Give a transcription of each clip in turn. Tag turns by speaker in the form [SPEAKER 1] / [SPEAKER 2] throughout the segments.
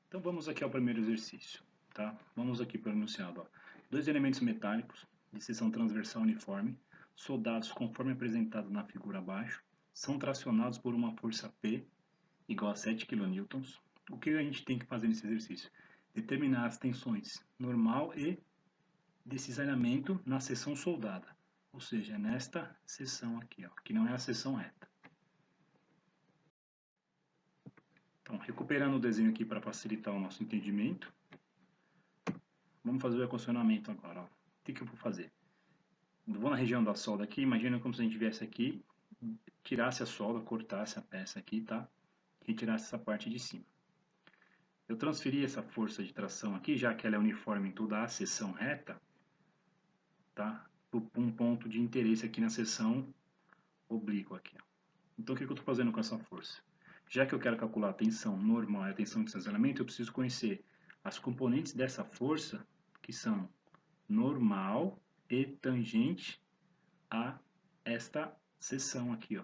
[SPEAKER 1] Então vamos aqui ao primeiro exercício, tá? Vamos aqui para o enunciado, ó. Dois elementos metálicos de seção transversal uniforme, soldados conforme apresentado na figura abaixo, são tracionados por uma força P igual a 7 kN. O que a gente tem que fazer nesse exercício? Determinar as tensões normal e de cisalhamento na seção soldada, ou seja, nesta seção aqui, ó, que não é a seção reta. Então, recuperando o desenho aqui para facilitar o nosso entendimento, vamos fazer o equacionamento agora. Ó. O que eu vou fazer? Eu vou na região da solda aqui, imagina como se a gente viesse aqui, tirasse a solda, cortasse a peça aqui, tá? E tirasse essa parte de cima. Eu transferi essa força de tração aqui, já que ela é uniforme em toda a seção reta, tá? Para um ponto de interesse aqui na seção oblíqua aqui. Ó. Então, o que eu estou fazendo com essa força? Já que eu quero calcular a tensão normal e a tensão de cisalhamento, eu preciso conhecer as componentes dessa força, que são normal e tangente a esta seção aqui, ó.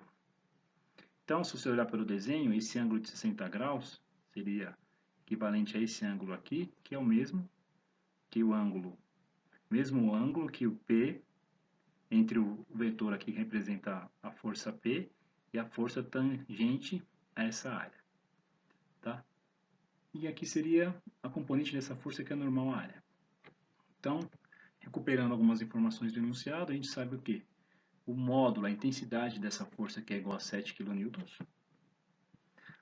[SPEAKER 1] Então, se você olhar pelo desenho, esse ângulo de 60 graus seria equivalente a esse ângulo aqui, que é o mesmo que o ângulo, mesmo ângulo que o P entre o vetor aqui que representa a força P e a força tangente a essa área, tá? E aqui seria a componente dessa força que é normal à área. Então, recuperando algumas informações do enunciado, a gente sabe o quê? O módulo, a intensidade dessa força que é igual a 7 kN.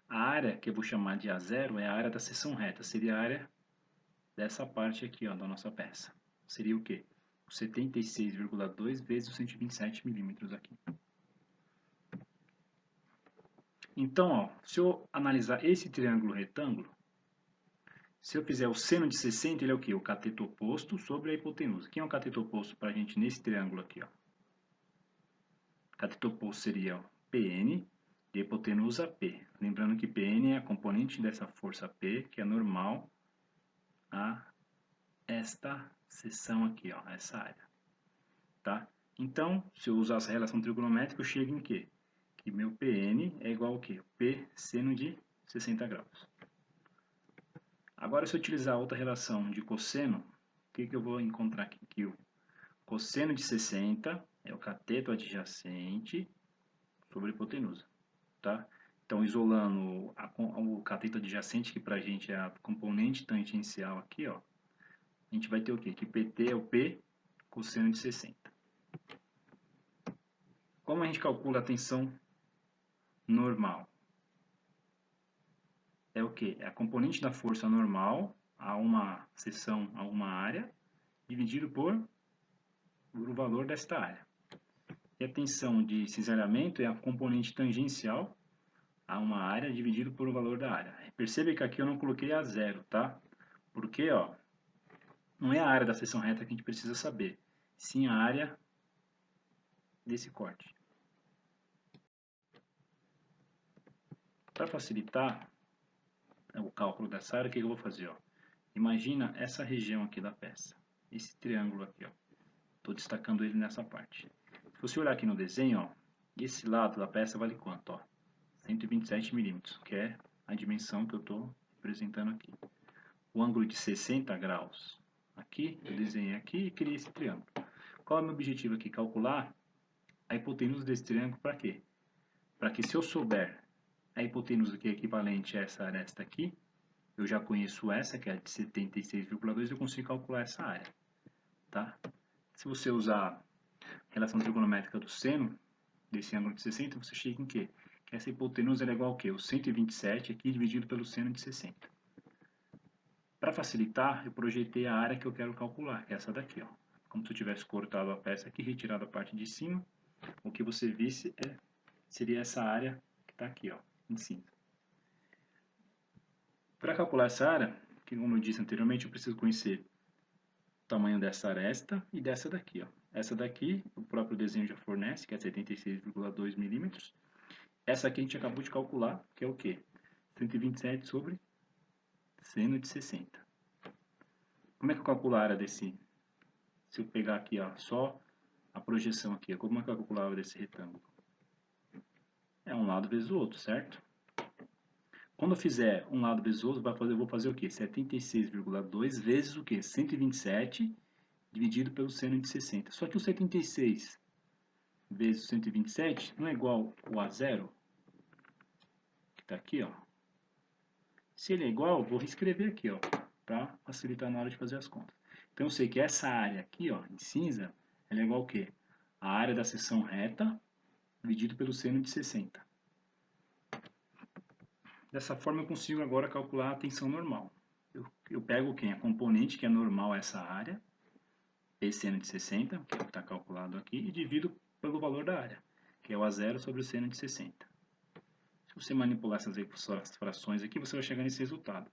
[SPEAKER 1] A área, que eu vou chamar de A0, é a área da seção reta, seria a área dessa parte aqui, ó, da nossa peça. Seria o quê? 76,2 vezes os 127 milímetros aqui. Então, ó, se eu analisar esse triângulo retângulo, se eu fizer o seno de 60, ele é o quê? O cateto oposto sobre a hipotenusa. Quem é o cateto oposto para a gente nesse triângulo aqui? Ó? O cateto oposto seria ó, PN e a hipotenusa P. Lembrando que PN é a componente dessa força P, que é normal a esta seção aqui, ó, essa área. Tá? Então, se eu usar essa relação trigonométrica, eu chego em quê? Que meu PN é igual ao quê? P seno de 60 graus. Agora, se eu utilizar outra relação de cosseno, o que eu vou encontrar aqui? Que o cosseno de 60 é o cateto adjacente sobre a hipotenusa. Tá? Então, isolando o cateto adjacente, que para a gente é a componente tangencial aqui, ó, a gente vai ter o quê? Que PT é o P cosseno de 60. Como a gente calcula a tensão normal? É o quê? É a componente da força normal a uma seção, a uma área, dividido por o valor desta área. E a tensão de cisalhamento é a componente tangencial a uma área dividido por o valor da área. Percebe que aqui eu não coloquei a zero, tá? Porque, ó, não é a área da seção reta que a gente precisa saber, sim a área desse corte. Para facilitar o cálculo dessa área, o que eu vou fazer? Ó? Imagina essa região aqui da peça, esse triângulo aqui. Estou destacando ele nessa parte. Se você olhar aqui no desenho, ó, esse lado da peça vale quanto? Ó? 127 milímetros, que é a dimensão que eu estou representando aqui. O ângulo de 60 graus. Aqui, eu desenhei aqui e criei esse triângulo. Qual é o meu objetivo aqui? Calcular a hipotenusa desse triângulo para quê? Para que se eu souber a hipotenusa que é equivalente a essa aresta aqui, eu já conheço essa, que é de 76,2, eu consigo calcular essa área. Tá? Se você usar a relação trigonométrica do seno desse ângulo de 60, você chega em quê? Que essa hipotenusa é igual ao quê? O 127 aqui dividido pelo seno de 60. Para facilitar, eu projetei a área que eu quero calcular, que é essa daqui, ó. Como se eu tivesse cortado a peça aqui, retirado a parte de cima, o que você visse seria essa área que está aqui, ó, em cima. Para calcular essa área, que como eu disse anteriormente, eu preciso conhecer o tamanho dessa aresta e dessa daqui, ó. Essa daqui, o próprio desenho já fornece, que é 76,2 milímetros. Essa aqui a gente acabou de calcular, que é o quê? 127 sobre seno de 60. Como é que eu calculo a área desse? Se eu pegar aqui, ó, só a projeção aqui, como é que eu calculo a área desse retângulo? É um lado vezes o outro, certo? Quando eu fizer um lado vezes o outro, eu vou fazer o quê? 76,2 vezes o quê? 127 dividido pelo seno de 60. Só que o 76 vezes 127 não é igual ao a zero, que está aqui, ó. Se ele é igual, eu vou reescrever aqui, ó, para facilitar na hora de fazer as contas. Então eu sei que essa área aqui, ó, em cinza, ela é igual ao quê? A área da seção reta dividido pelo seno de 60. Dessa forma eu consigo agora calcular a tensão normal. Eu pego quem? A componente que é normal essa área, P seno de 60, que é o que está calculado aqui, e divido pelo valor da área, que é o A0 sobre o seno de 60. Se você manipular essas frações aqui, você vai chegar nesse resultado.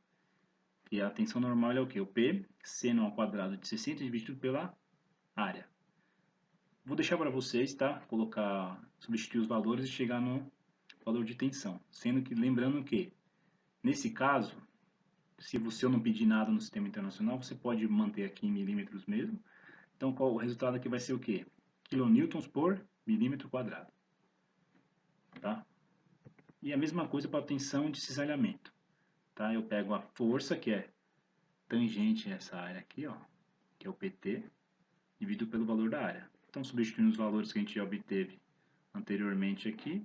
[SPEAKER 1] E a tensão normal é o quê? O P seno ao quadrado de 60 dividido pela área. Vou deixar para vocês, tá? Substituir os valores e chegar no valor de tensão. Sendo que, lembrando que, nesse caso, se você não pedir nada no sistema internacional, você pode manter aqui em milímetros mesmo. Então, o resultado aqui vai ser o quê? Kilonewtons por milímetro quadrado. Tá? E a mesma coisa para a tensão de cisalhamento. Tá? Eu pego a força, que é tangente a essa área aqui, ó, que é o PT, dividido pelo valor da área. Então, substituindo os valores que a gente já obteve anteriormente aqui,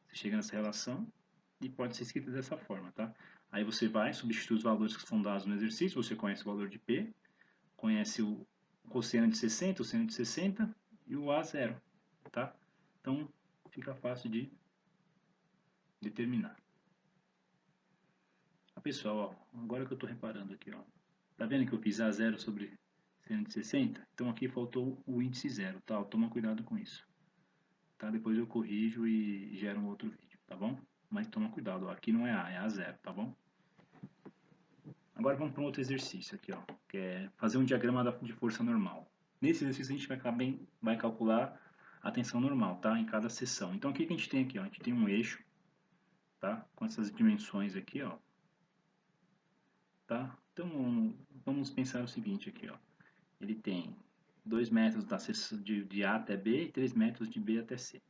[SPEAKER 1] você chega nessa relação e pode ser escrito dessa forma, tá? Aí você vai substituir os valores que são dados no exercício, você conhece o valor de P, conhece o cosseno de 60, o seno de 60 e o A0, tá? Então, fica fácil de determinar. Pessoal, ó, agora que eu estou reparando aqui, ó, tá vendo que eu fiz A0 sobre seno de 60? Então aqui faltou o índice zero, tá? Toma cuidado com isso, tá? Depois eu corrijo e gero um outro vídeo, tá bom? Mas toma cuidado, ó, aqui não é A, é A0, tá bom? Agora vamos para um outro exercício aqui, ó, que é fazer um diagrama de força normal. Nesse exercício a gente vai calcular a tensão normal, tá? Em cada seção. Então o que a gente tem aqui, ó? A gente tem um eixo, tá? Com essas dimensões aqui, ó. Tá? Então vamos pensar o seguinte aqui, ó. Ele tem 2 metros de A até B e 3 metros de B até C.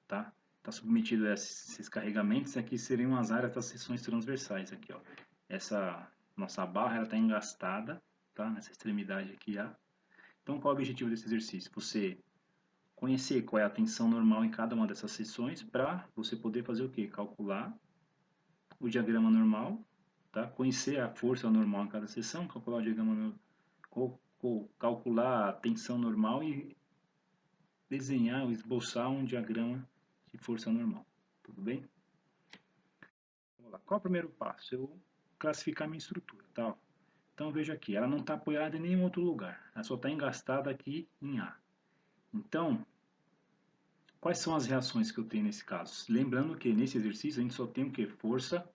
[SPEAKER 1] Tá? Está submetido a esses carregamentos, aqui seriam as áreas das seções transversais aqui, ó. Essa nossa barra está engastada, tá? Nessa extremidade aqui A. Então qual é o objetivo desse exercício? Você conhecer qual é a tensão normal em cada uma dessas seções para você poder fazer o quê? Calcular o diagrama normal, tá? Conhecer a força normal em cada seção, calcular o diagrama, calcular a tensão normal e desenhar ou esboçar um diagrama de força normal. Tudo bem? Vamos lá. Qual é o primeiro passo? Eu classificar minha estrutura, tá? Então veja aqui, ela não está apoiada em nenhum outro lugar, ela só está engastada aqui em A. Então, quais são as reações que eu tenho nesse caso? Lembrando que nesse exercício a gente só tem o que? Força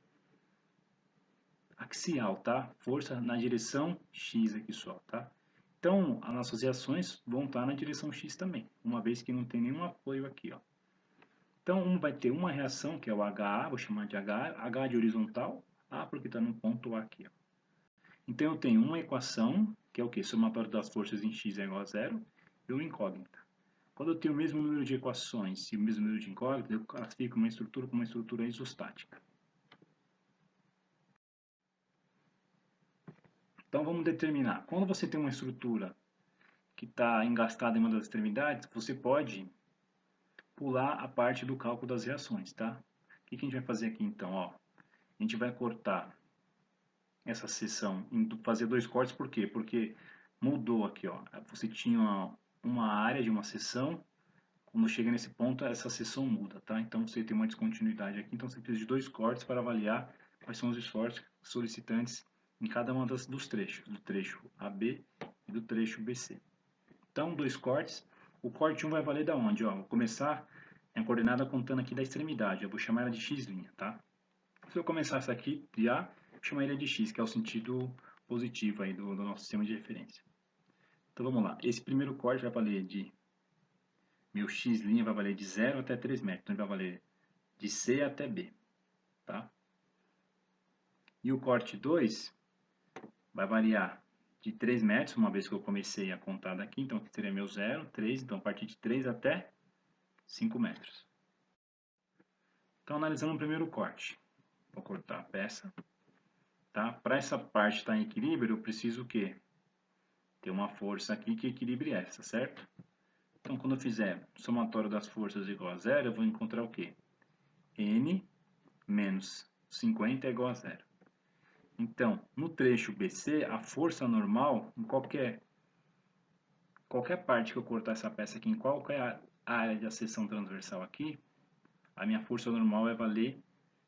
[SPEAKER 1] axial, tá? Força na direção X aqui só, tá? Então, as nossas reações vão estar na direção X também, uma vez que não tem nenhum apoio aqui, ó. Então, vai ter uma reação, que é o HA, vou chamar de HA, H de horizontal, A porque está no ponto A aqui, ó. Então, eu tenho uma equação, que é o quê? Somatório das forças em X é igual a zero, e uma incógnita. Quando eu tenho o mesmo número de equações e o mesmo número de incógnitas, eu classifico uma estrutura como uma estrutura isostática. Então vamos determinar. Quando você tem uma estrutura que está engastada em uma das extremidades, você pode pular a parte do cálculo das reações, tá? O que a gente vai fazer aqui então? Ó, a gente vai cortar essa seção, fazer dois cortes, por quê? Porque mudou aqui, ó. Você tinha uma área de uma seção, quando chega nesse ponto, essa seção muda, tá? Então você tem uma descontinuidade aqui, então você precisa de dois cortes para avaliar quais são os esforços solicitantes em cada uma dos trechos, do trecho AB e do trecho BC. Então, dois cortes. O corte 1 vai valer da onde? Ó, vou começar a coordenada contando aqui da extremidade. Eu vou chamar ela de x', tá? Se eu começar essa aqui de A, vou chamar ela de x, que é o sentido positivo aí do nosso sistema de referência. Então, vamos lá. Esse primeiro corte vai valer de... Meu x' vai valer de 0 até 3 metros. Então, ele vai valer de C até B, tá? E o corte 2 vai variar de 3 metros, uma vez que eu comecei a contar daqui, então aqui seria meu 0, 3, então a partir de 3 até 5 metros. Então, analisando o primeiro corte. Vou cortar a peça. Tá? Para essa parte estar em equilíbrio, eu preciso o quê? Ter uma força aqui que equilibre essa, certo? Então, quando eu fizer o somatório das forças igual a zero, eu vou encontrar o quê? N menos 50 é igual a zero. Então, no trecho BC, a força normal, em qualquer parte que eu cortar essa peça aqui, em qualquer área de seção transversal aqui, a minha força normal vai valer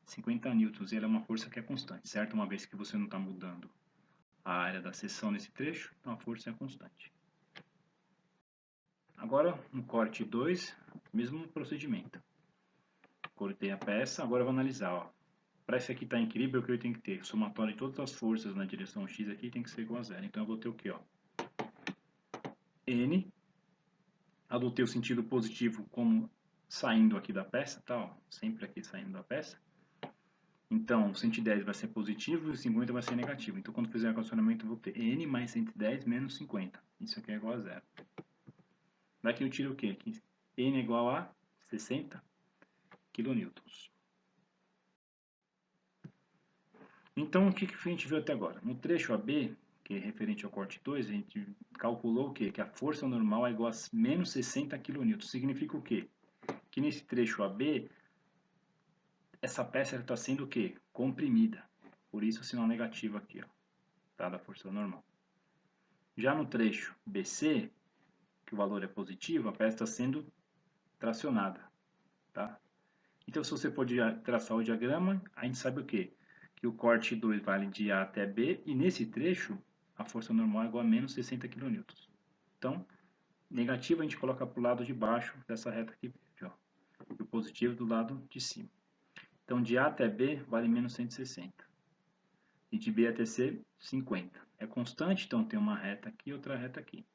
[SPEAKER 1] 50 newtons, e ela é uma força que é constante, certo? Uma vez que você não está mudando a área da seção nesse trecho, então a força é constante. Agora, no corte 2, mesmo procedimento. Cortei a peça, agora eu vou analisar. Para esse aqui estar em equilíbrio, o que eu tenho que ter? O somatório de todas as forças na direção X aqui tem que ser igual a zero. Então eu vou ter o quê? Ó? N, adotei o sentido positivo como saindo aqui da peça, tá? Ó, sempre aqui saindo da peça. Então, 110 vai ser positivo e 50 vai ser negativo. Então, quando fizer o equacionamento, eu vou ter N mais 110 menos 50. Isso aqui é igual a zero. Daqui eu tiro o quê? Aqui, N é igual a 60 kN. Então, o que a gente viu até agora? No trecho AB, que é referente ao corte 2, a gente calculou o quê? Que a força normal é igual a menos 60 kN. Significa o quê? Que nesse trecho AB, essa peça está sendo o quê? Comprimida. Por isso o sinal negativo aqui, ó, tá? Da força normal. Já no trecho BC, que o valor é positivo, a peça está sendo tracionada, tá? Então, se você for traçar o diagrama, a gente sabe o quê? Que o corte 2 vale de A até B, e nesse trecho, a força normal é igual a menos 60 kN. Então, negativo a gente coloca para o lado de baixo dessa reta aqui, ó, e o positivo do lado de cima. Então, de A até B vale menos 160. E de B até C, 50. É constante, então tem uma reta aqui e outra reta aqui.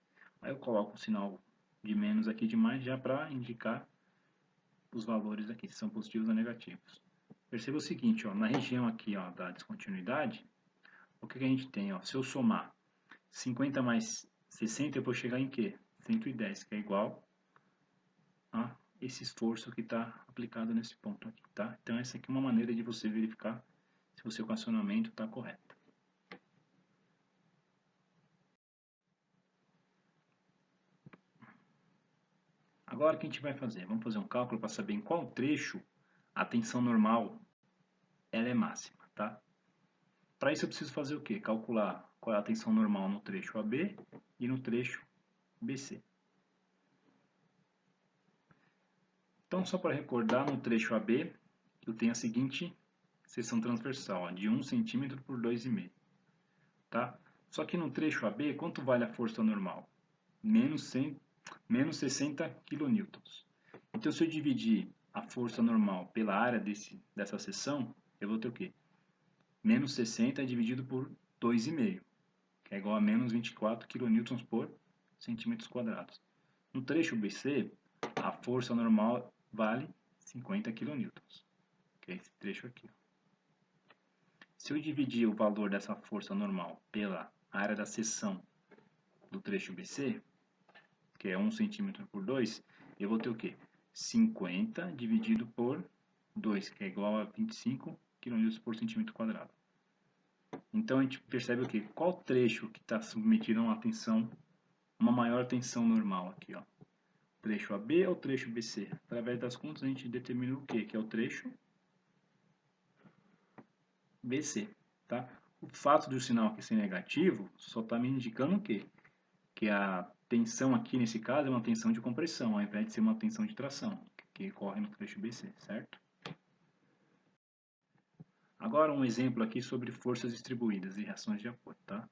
[SPEAKER 1] Aí eu coloco o sinal de menos aqui de mais já para indicar os valores aqui, se são positivos ou negativos. Perceba o seguinte, ó, na região aqui, ó, da descontinuidade, o que a gente tem? Ó, se eu somar 50 mais 60, eu vou chegar em quê? 110, que é igual a esse esforço que está aplicado nesse ponto aqui, tá? Então, essa aqui é uma maneira de você verificar se o seu equacionamento está correto. Agora, o que a gente vai fazer? Vamos fazer um cálculo para saber em qual trecho a tensão normal ela é máxima, tá? Para isso eu preciso fazer o quê? Calcular qual é a tensão normal no trecho AB e no trecho BC. Então, só para recordar, no trecho AB, eu tenho a seguinte seção transversal, ó, de 1 cm por 2,5. Tá? Só que no trecho AB, quanto vale a força normal? Menos 60 kN. Então, se eu dividir a força normal pela área dessa seção, eu vou ter o quê? Menos 60 dividido por 2,5, que é igual a menos 24 kN por centímetros quadrados. No trecho BC, a força normal vale 50 kN, que é esse trecho aqui. Se eu dividir o valor dessa força normal pela área da seção do trecho BC, que é 1 cm por 2, eu vou ter o quê? 50 dividido por 2, que é igual a 25 kN por centímetro quadrado. Então a gente percebe o quê? Qual trecho que está submetido a uma maior tensão normal aqui, ó? Trecho AB ou trecho BC? Através das contas a gente determina o quê? Que é o trecho BC, tá? O fato do sinal aqui ser negativo só está me indicando o quê? Que a tensão aqui nesse caso é uma tensão de compressão, ao invés de ser uma tensão de tração, que ocorre no trecho BC, certo? Agora um exemplo aqui sobre forças distribuídas e reações de apoio, tá?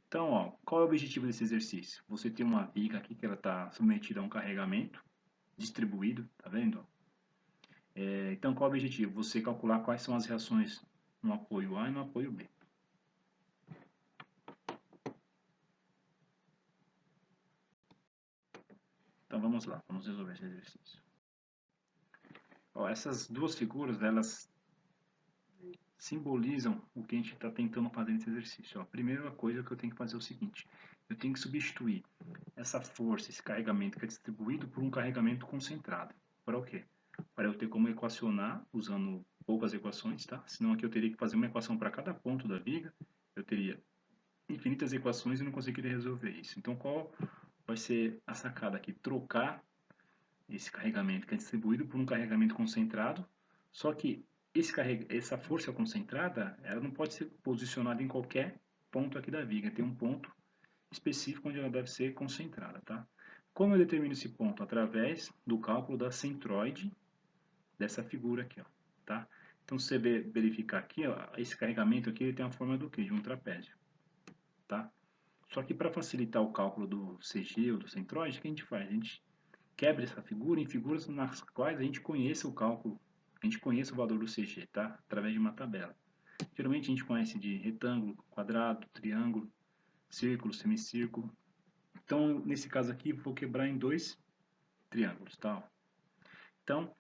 [SPEAKER 1] Então, ó, qual é o objetivo desse exercício? Você tem uma viga aqui que ela está submetida a um carregamento distribuído, tá vendo? Então, qual é o objetivo? Você calcular quais são as reações no apoio A e no apoio B. Então, vamos lá, vamos resolver esse exercício. Ó, essas duas figuras, elas simbolizam o que a gente está tentando fazer nesse exercício. Ó, a primeira coisa que eu tenho que fazer é o seguinte: eu tenho que substituir essa força, esse carregamento que é distribuído por um carregamento concentrado. Para o quê? para eu ter como equacionar usando poucas equações, tá? Senão aqui eu teria que fazer uma equação para cada ponto da viga, eu teria infinitas equações e não conseguiria resolver isso. Então qual vai ser a sacada aqui? Trocar esse carregamento que é distribuído por um carregamento concentrado, só que essa força concentrada, ela não pode ser posicionada em qualquer ponto aqui da viga, tem um ponto específico onde ela deve ser concentrada, tá? Como eu determino esse ponto? Através do cálculo da centroide dessa figura aqui, ó, tá? Então, se você verificar aqui, ó, esse carregamento aqui ele tem a forma do quê? De um trapézio, tá? Só que para facilitar o cálculo do CG ou do centroide, o que a gente faz? A gente quebra essa figura em figuras nas quais a gente conheça o cálculo, a gente conheça o valor do CG, tá? Através de uma tabela. Geralmente a gente conhece de retângulo, quadrado, triângulo, círculo, semicírculo. Então, nesse caso aqui, vou quebrar em dois triângulos, tá? Então,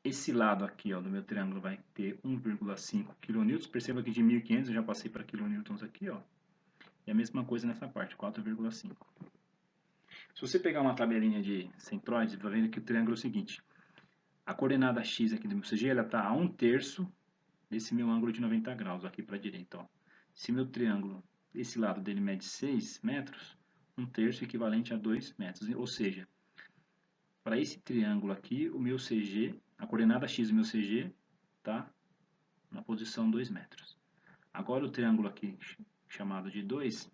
[SPEAKER 1] esse lado aqui, ó, do meu triângulo vai ter 1,5 kN. Perceba que de 1.500 eu já passei para kilonewtons aqui, ó. E a mesma coisa nessa parte, 4,5. Se você pegar uma tabelinha de centroides, vai vendo que o triângulo é o seguinte. A coordenada x aqui do meu CG, ela está a 1/3 desse meu ângulo de 90 graus aqui para a direita, ó. Se meu triângulo, esse lado dele mede 6 metros, 1/3 equivalente a 2 metros. Ou seja, para esse triângulo aqui, o meu CG, a coordenada x do meu CG, tá na posição 2 metros. Agora o triângulo aqui, chamado de 2,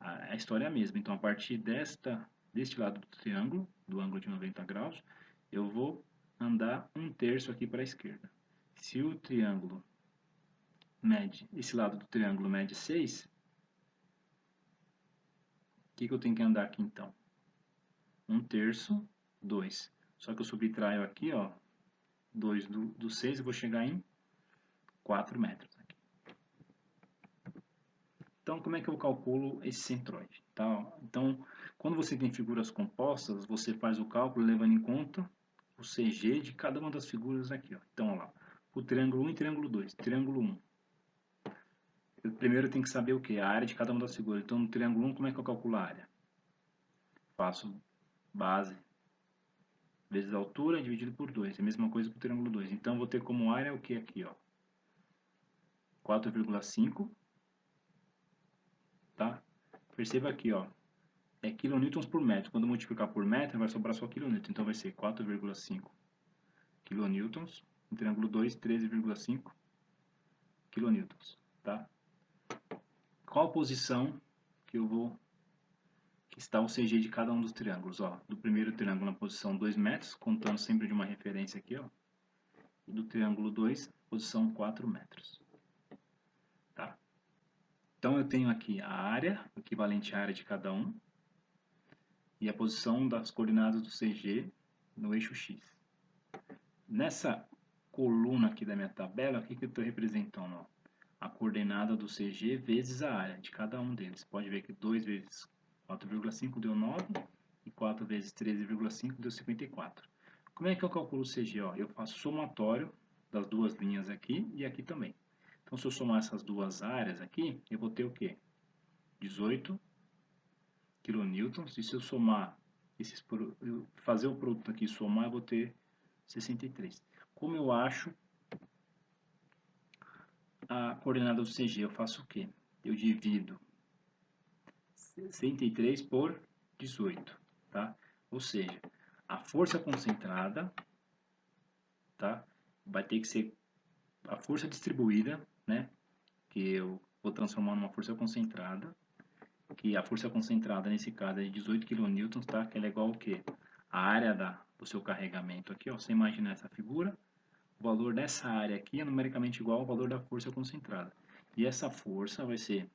[SPEAKER 1] a história é a mesma. Então, a partir deste lado do triângulo, do ângulo de 90 graus, eu vou andar 1/3 aqui para a esquerda. Se o triângulo mede, esse lado do triângulo mede 6, o que eu tenho que andar aqui então? 1/3, 2. Só que eu subtraio aqui, ó, 2 do 6 e vou chegar em 4 metros. Aqui. Então, como é que eu calculo esse centroide? Tá? Então, quando você tem figuras compostas, você faz o cálculo levando em conta o CG de cada uma das figuras aqui. Ó. Então, olha lá, o triângulo 1 e triângulo 2. Triângulo 1. Eu primeiro tenho que saber o que? A área de cada uma das figuras. Então, no triângulo 1, como é que eu calculo a área? Faço base vezes a altura dividido por 2. É a mesma coisa para o triângulo 2. Então, vou ter como área o que aqui? 4,5. Tá? Perceba aqui, ó, é kilonewtons por metro. Quando multiplicar por metro, vai sobrar só quilonewton. Então, vai ser 4,5 kilonewtons. No triângulo 2, 13,5 kilonewtons. Tá? Qual a posição que está o CG de cada um dos triângulos? Ó, do primeiro triângulo na posição 2 metros, contando sempre de uma referência aqui. Ó, e do triângulo 2, posição 4 metros. Tá? Então, eu tenho aqui a área, equivalente à área de cada um, e a posição das coordenadas do CG no eixo X. Nessa coluna aqui da minha tabela, o que eu estou representando? Ó? A coordenada do CG vezes a área de cada um deles. Pode ver que 2 vezes 4,5 deu 9 e 4 vezes 13,5 deu 54. Como é que eu calculo o CG? Ó? Eu faço somatório das duas linhas aqui e aqui também. Então, se eu somar essas duas áreas aqui, eu vou ter o quê? 18 kilonewtons. E se eu somar, fazer o produto aqui e somar, eu vou ter 63. Como eu acho a coordenada do CG? Eu faço o quê? Eu divido 63 por 18, tá? Ou seja, a força concentrada, tá? Vai ter que ser a força distribuída, né? Que eu vou transformar numa força concentrada, que a força concentrada nesse caso é de 18 kN, tá? Que ela é igual ao quê? A área do seu carregamento aqui, ó. Você imagina essa figura, o valor dessa área aqui é numericamente igual ao valor da força concentrada. E essa força vai ser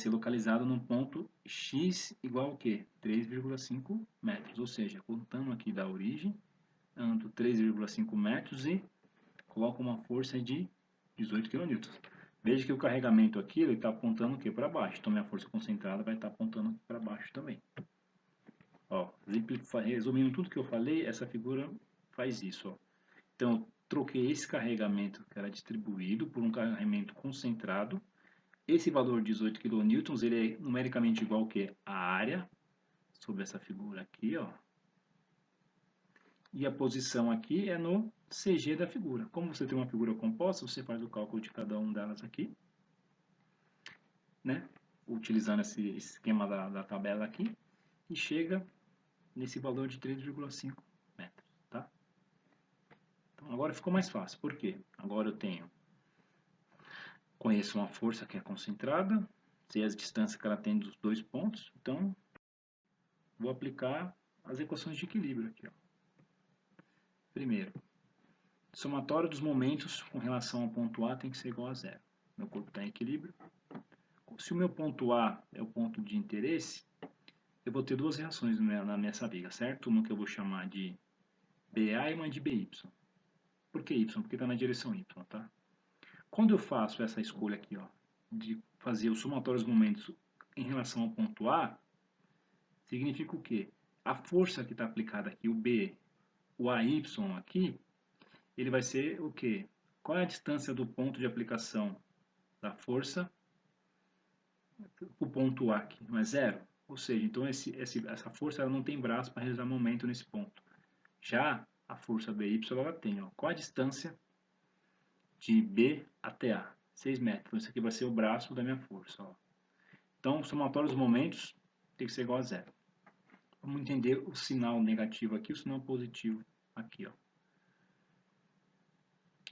[SPEAKER 1] localizada num ponto X igual ao quê? 3,5 metros. Ou seja, contando aqui da origem, ando 3,5 metros e coloco uma força de 18 kN. Veja que o carregamento aqui está apontando o que? Para baixo. Então, minha força concentrada vai estar apontando para baixo também. Ó, resumindo tudo que eu falei, essa figura faz isso. Ó. Então, eu troquei esse carregamento que era distribuído por um carregamento concentrado. Esse valor de 18 kN, ele é numericamente igual ao que? A área sobre essa figura aqui, ó, E a posição aqui é no CG da figura. Como você tem uma figura composta, você faz o cálculo de cada uma delas aqui, né? Utilizando esse esquema da tabela aqui, e chega nesse valor de 3,5 metros, tá? Então, agora ficou mais fácil. Por quê? Agora eu conheço uma força que é concentrada, sei as distâncias que ela tem dos dois pontos, então vou aplicar as equações de equilíbrio aqui, ó. Primeiro, somatório dos momentos com relação ao ponto A tem que ser igual a zero. Meu corpo está em equilíbrio. Se o meu ponto A é o ponto de interesse, eu vou ter duas reações na minha viga, certo? Uma que eu vou chamar de BA e uma de BY. Por que Y? Porque está na direção Y, tá? Quando eu faço essa escolha aqui, ó, de fazer o somatório dos momentos em relação ao ponto A, significa o quê? A força que está aplicada aqui, o B, o AY aqui, ele vai ser o quê? Qual é a distância do ponto de aplicação da força o ponto A aqui? Não é zero? Ou seja, então essa força ela não tem braço para realizar momento nesse ponto. Já a força BY ela tem. Ó, qual a distância de B até A? 6 metros. Então, esse aqui vai ser o braço da minha força. Ó. Então, o somatório dos momentos tem que ser igual a zero. Vamos entender o sinal negativo aqui e o sinal positivo aqui. Ó.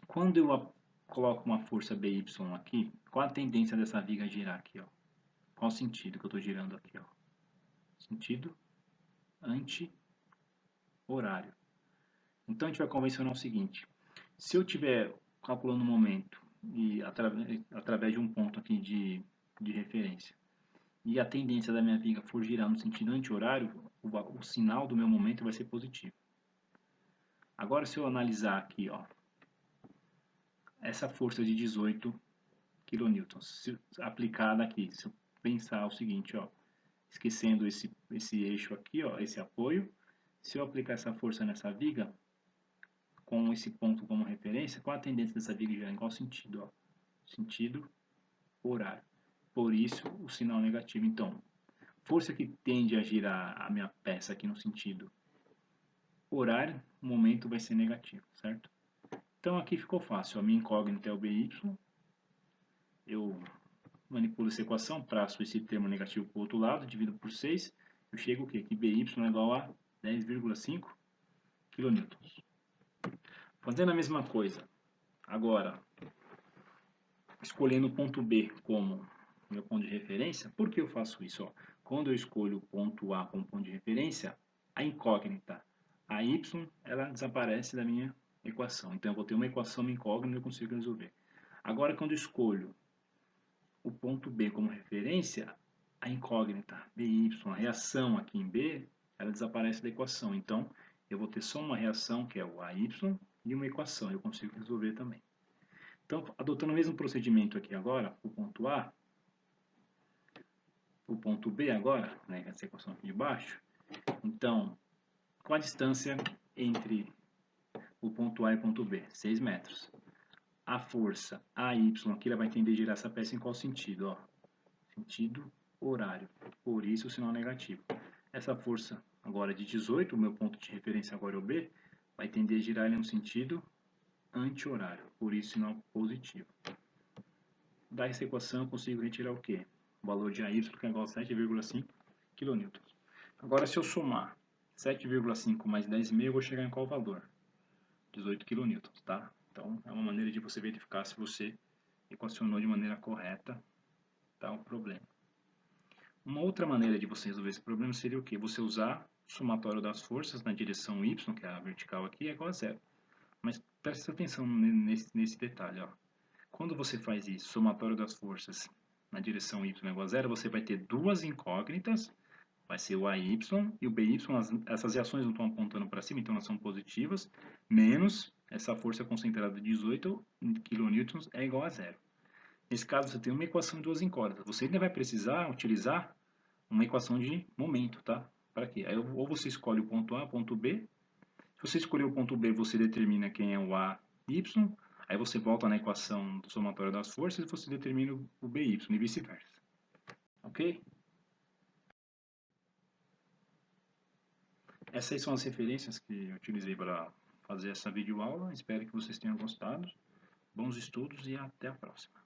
[SPEAKER 1] Quando eu coloco uma força BY aqui, qual a tendência dessa viga a girar aqui? Ó? Qual o sentido que eu estou girando aqui? Ó? Sentido anti-horário. Então, a gente vai convencionar o seguinte. Se eu estiver calculando o momento e através de um ponto aqui de referência, e a tendência da minha viga for girar no sentido anti-horário, o sinal do meu momento vai ser positivo. Agora, se eu analisar aqui, ó, essa força de 18 kN, aplicada aqui, se eu pensar o seguinte, ó, esquecendo esse eixo aqui, ó, esse apoio, se eu aplicar essa força nessa viga, com esse ponto como referência, qual a tendência dessa viga girar? Em qual sentido? Ó? Sentido horário. Por isso, o sinal negativo. Então, força que tende a girar a minha peça aqui no sentido horário, o momento vai ser negativo, certo? Então, aqui ficou fácil. A minha incógnita é o BY. Eu manipulo essa equação, traço esse termo negativo para o outro lado, divido por 6. Eu chego o quê? Que BY é igual a 10,5 kN. Fazendo a mesma coisa, agora, escolhendo o ponto B como meu ponto de referência, por que eu faço isso? Ó? Quando eu escolho o ponto A como ponto de referência, a incógnita, a y, ela desaparece da minha equação. Então, eu vou ter uma equação incógnita e eu consigo resolver. Agora, quando eu escolho o ponto B como referência, a incógnita, BY, a reação aqui em B, ela desaparece da equação. Então, eu vou ter só uma reação, que é o AY, e uma equação. Eu consigo resolver também. Então, adotando o mesmo procedimento aqui agora, o ponto A, o ponto B agora, né, essa equação aqui de baixo, então, qual a distância entre o ponto A e o ponto B? 6 metros. A força AY aqui ela vai tender a girar essa peça em qual sentido? Ó? Sentido horário. Por isso o sinal negativo. Essa força agora de 18, o meu ponto de referência agora é o B, vai tender a girar ele no sentido anti-horário. Por isso sinal positivo. Dessa equação eu consigo retirar o quê? O valor de AY que é igual a 7,5 kN. Agora se eu somar 7,5 mais 10,5 eu vou chegar em qual valor? 18 kN, tá? Então é uma maneira de você verificar se você equacionou de maneira correta, tá, o problema. Uma outra maneira de você resolver esse problema seria o quê? Você usar o somatório das forças na direção Y, que é a vertical aqui, é igual a zero. Mas preste atenção nesse detalhe, ó. Quando você faz isso, somatório das forças na direção y igual a zero, você vai ter duas incógnitas, vai ser o AY e o BY, essas reações não estão apontando para cima, então elas são positivas, menos essa força concentrada de 18 kN é igual a zero. Nesse caso, você tem uma equação de duas incógnitas. Você ainda vai precisar utilizar uma equação de momento, tá? Para quê? Aí, ou você escolhe o ponto A, o ponto B. Se você escolher o ponto B, você determina quem é o A, Y. Aí você volta na equação do somatório das forças e você determina o BY e vice-versa. Ok? Essas são as referências que eu utilizei para fazer essa videoaula. Espero que vocês tenham gostado. Bons estudos e até a próxima.